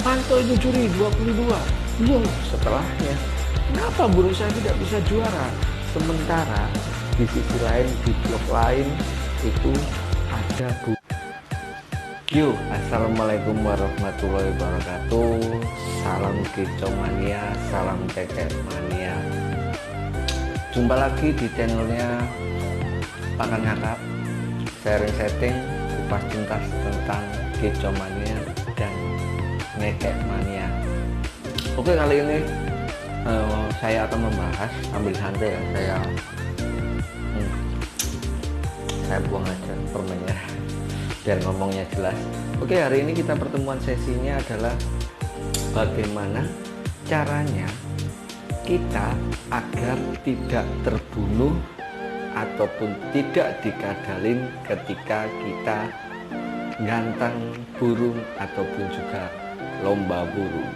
pantau itu juri 22. Loh, setelahnya, kenapa burung saya tidak bisa juara? Sementara di sisi lain, di blok lain itu ada Yo, assalamualaikum warahmatullahi wabarakatuh. Salam kicomania, salam kekek mania. Jumpa lagi di channelnya Pakan Ngakak, sharing setting kupas tuntas tentang kicomania dan ngekek mania. Oke, kali ini saya akan membahas, ambil santai ya, saya buang aja permennya biar ngomongnya jelas. Oke, hari ini kita pertemuan sesinya adalah bagaimana caranya kita agar tidak terbunuh ataupun tidak dikadalin ketika kita gantang burung ataupun juga lomba burung.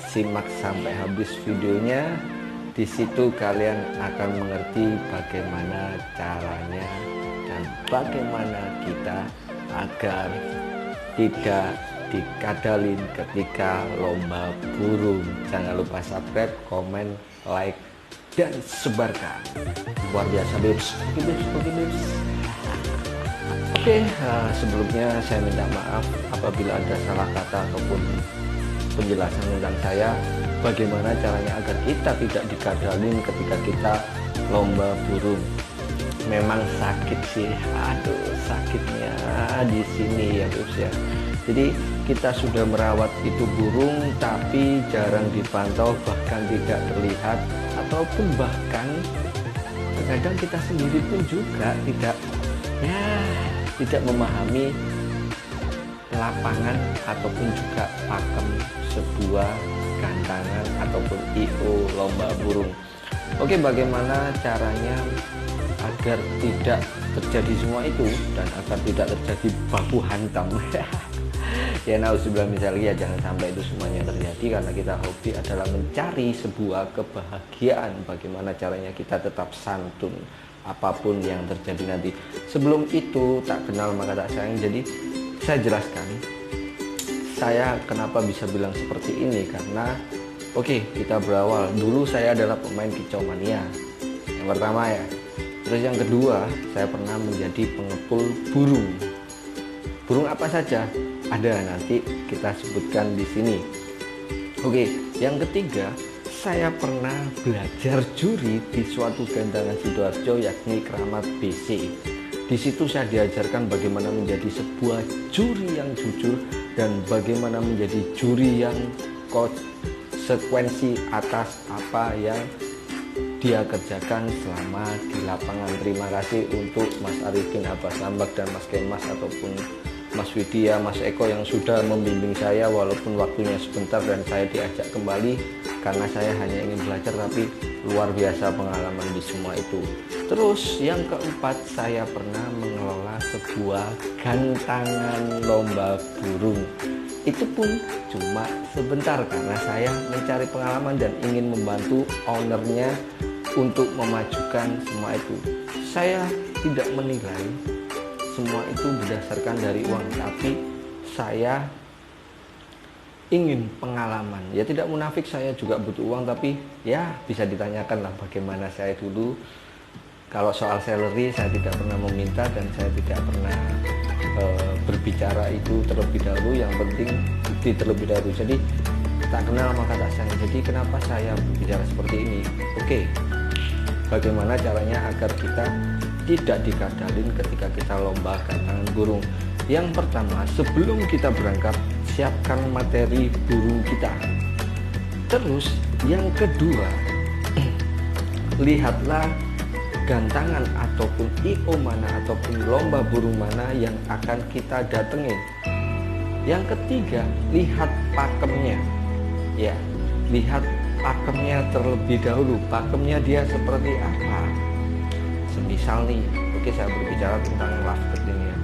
Simak sampai habis videonya, di situ kalian akan mengerti bagaimana caranya dan bagaimana kita agar tidak dikadalin ketika lomba burung. Jangan lupa subscribe, komen, like, dan sebarkan. Luar biasa, Bips. Oke, sebelumnya saya minta maaf apabila ada salah kata ataupun penjelasan tentang saya bagaimana caranya agar kita tidak dikadalin ketika kita lomba burung. Memang sakit sih, aduh sakitnya di sini ya Bos ya. Jadi kita sudah merawat itu burung tapi jarang dipantau, bahkan tidak terlihat, ataupun bahkan terkadang kita sendiri pun juga tidak memahami lapangan ataupun juga pakem sebuah gantangan ataupun IO lomba burung. Oke, bagaimana caranya agar tidak terjadi semua itu dan agar tidak terjadi baku hantam? Ya nauzubillah misalnya, jangan sampai itu semuanya terjadi, karena kita hobi adalah mencari sebuah kebahagiaan. Bagaimana caranya kita tetap santun apapun yang terjadi nanti. Sebelum itu, tak kenal maka tak sayang. Jadi saya jelaskan saya kenapa bisa bilang seperti ini, karena oke, kita berawal dulu. Saya adalah pemain kicau mania yang pertama ya. Terus yang kedua, saya pernah menjadi pengepul burung. Burung apa saja ada, nanti kita sebutkan di sini. Oke, yang ketiga, saya pernah belajar juri di suatu gantangan Sidoarjo, yakni Keramat BC. Di situ saya diajarkan bagaimana menjadi sebuah juri yang jujur dan bagaimana menjadi juri yang konsekuensi atas apa yang dia kerjakan selama di lapangan. Terima kasih untuk Mas Arifin Abbas Lambak dan Mas Kemas ataupun Mas Widya, Mas Eko yang sudah membimbing saya walaupun waktunya sebentar dan saya diajak kembali karena saya hanya ingin belajar, tapi luar biasa pengalaman di semua itu. Terus yang keempat, saya pernah mengelola sebuah gantangan lomba burung. Itu pun cuma sebentar karena saya mencari pengalaman dan ingin membantu ownernya untuk memajukan semua itu. Saya tidak menilai semua itu berdasarkan dari uang, tapi saya ingin pengalaman. Ya tidak munafik, saya juga butuh uang, tapi ya bisa ditanyakan lah bagaimana saya dulu. Kalau soal salary saya tidak pernah meminta dan saya tidak pernah berbicara itu terlebih dahulu. Yang penting bukti terlebih dahulu. Jadi tak kenal maka tak sayang. Jadi kenapa saya berbicara seperti ini? Oke, bagaimana caranya agar kita tidak dikadalin ketika kita lomba gantangan burung? Yang pertama, sebelum kita berangkat, siapkan materi burung kita. Terus yang kedua, lihatlah gantangan ataupun IO mana ataupun lomba burung mana yang akan kita datengin. Yang ketiga, lihat pakemnya. Ya, lihat pakemnya terlebih dahulu. Pakemnya dia seperti apa? Semisal nih, oke, saya berbicara tentang lovebird ini ya.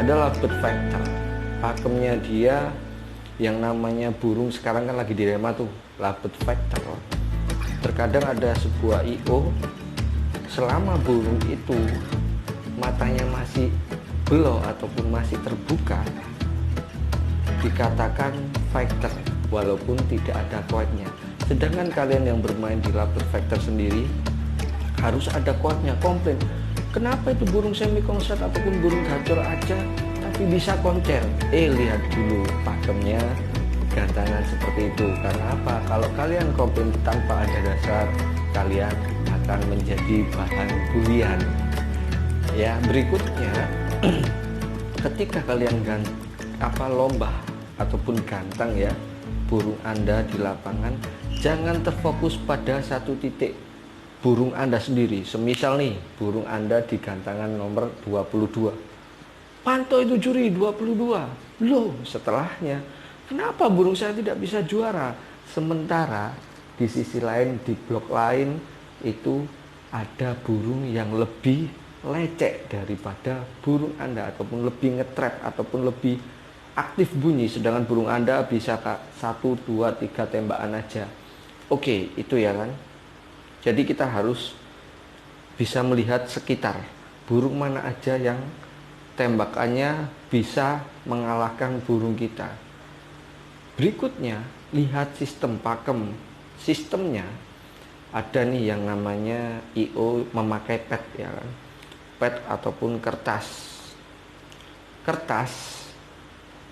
Ada lovebird fighter. Pakemnya dia yang namanya burung sekarang kan lagi dilema tuh, lovebird fighter. Terkadang ada sebuah IO, selama burung itu matanya masih belok ataupun masih terbuka, dikatakan fighter. walaupun tidak ada kuatnya. Sedangkan kalian yang bermain di Lover Factor sendiri harus ada kuatnya. Komplain, kenapa itu burung semi-konslet ataupun burung gacor aja tapi bisa koncer? Lihat dulu pakemnya, gantangan seperti itu. Karena apa? Kalau kalian komplain tanpa ada dasar, kalian akan menjadi bahan bulian. Ya, berikutnya ketika kalian lomba ataupun gantang ya burung Anda di lapangan, jangan terfokus pada satu titik burung Anda sendiri. Semisal nih burung Anda di gantangan nomor 22, pantau itu juri 22, loh setelahnya kenapa burung saya tidak bisa juara, sementara di sisi lain, di blok lain itu ada burung yang lebih lecek daripada burung Anda, ataupun lebih ngetrap ataupun lebih aktif bunyi, sedangkan burung Anda bisa 1, 2, 3 tembakan aja. Oke, itu ya kan. Jadi kita harus bisa melihat sekitar burung mana aja yang tembakannya bisa mengalahkan burung kita. Berikutnya, lihat sistem pakem. Sistemnya ada nih yang namanya IO memakai pet ya kan. Pet ataupun kertas. Kertas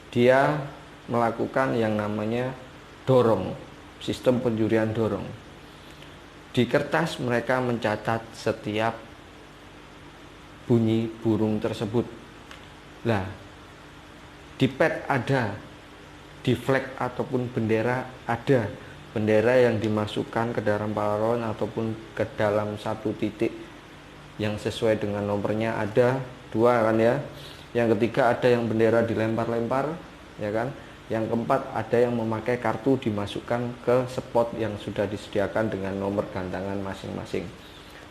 dia melakukan yang namanya dorong, sistem penjurian dorong. Di kertas mereka mencatat setiap bunyi burung tersebut. Lah, di pet ada, di flag ataupun bendera ada. Bendera yang dimasukkan ke dalam paralon ataupun ke dalam satu titik yang sesuai dengan nomornya ada 2 kan ya. Yang ketiga ada yang bendera dilempar-lempar ya kan. Yang keempat ada yang memakai kartu dimasukkan ke spot yang sudah disediakan dengan nomor gantangan masing-masing.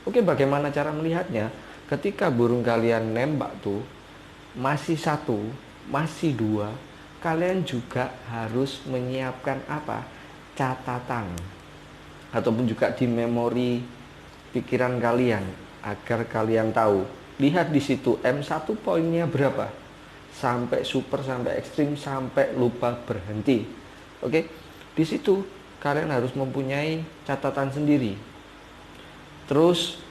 Oke, bagaimana cara melihatnya? Ketika burung kalian nembak tuh masih 1, masih 2, kalian juga harus menyiapkan apa? Catatan ataupun juga di memori pikiran kalian agar kalian tahu. Lihat di situ M1 poinnya berapa, sampai super, sampai ekstrim, sampai lupa berhenti. Oke, di situ kalian harus mempunyai catatan sendiri. Terus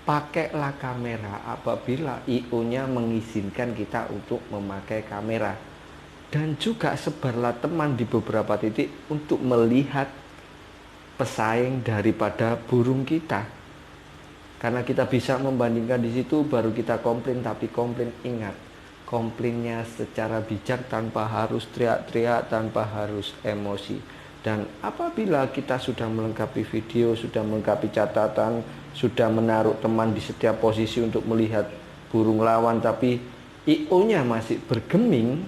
pakailah kamera apabila IO-nya mengizinkan kita untuk memakai kamera, dan juga sebarlah teman di beberapa titik untuk melihat pesaing daripada burung kita. Karena kita bisa membandingkan di situ, baru kita komplain. Tapi komplain, ingat, komplainnya secara bijak, tanpa harus teriak-teriak, tanpa harus emosi. Dan apabila kita sudah melengkapi video, sudah melengkapi catatan, sudah menaruh teman di setiap posisi untuk melihat burung lawan, tapi IO-nya masih bergeming,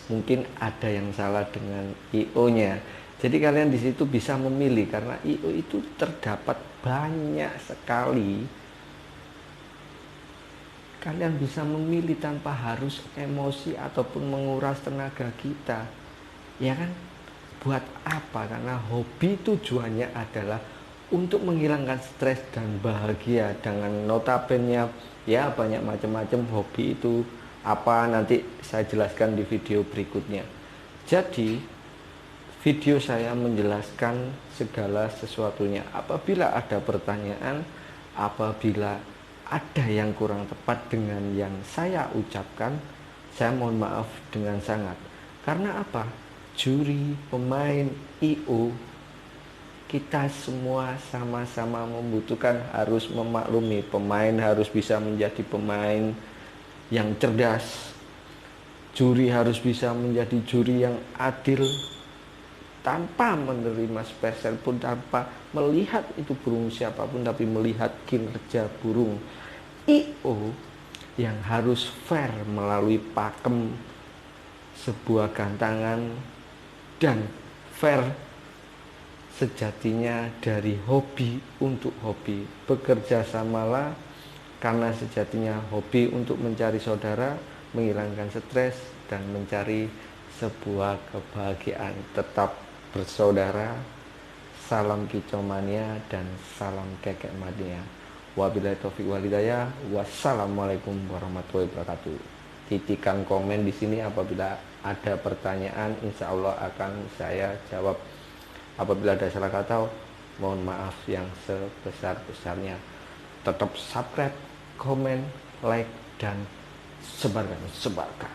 mungkin ada yang salah dengan IO-nya. Jadi kalian di situ bisa memilih, karena IO itu terdapat banyak sekali. Kalian bisa memilih tanpa harus emosi ataupun menguras tenaga kita. Ya kan? Buat apa? Karena hobi tujuannya adalah untuk menghilangkan stres dan bahagia. Dengan notabene ya banyak macam-macam hobi itu apa, nanti saya jelaskan di video berikutnya. Jadi video saya menjelaskan segala sesuatunya. Apabila ada pertanyaan, apabila ada yang kurang tepat dengan yang saya ucapkan, saya mohon maaf dengan sangat. Karena apa? Juri, pemain, IO, kita semua sama-sama membutuhkan, harus memaklumi. Pemain harus bisa menjadi pemain yang cerdas. Juri harus bisa menjadi juri yang adil, tanpa menerima sepeser pun, tanpa melihat itu burung siapapun, tapi melihat kinerja burung. IO yang harus fair melalui pakem sebuah gantangan, dan fair sejatinya dari hobi untuk hobi. Bekerja samalah, karena sejatinya hobi untuk mencari saudara, menghilangkan stres, dan mencari sebuah kebahagiaan. Tetap bersaudara, salam kicomania dan salam kekek mania. Wabillahi taufiq wal hidayah. Wassalamualaikum warahmatullahi wabarakatuh. Titikan komen di sini apabila ada pertanyaan, insya Allah akan saya jawab. Apabila ada salah kata, mohon maaf yang sebesar-besarnya. Tetap subscribe, komen, like, dan sebarkan.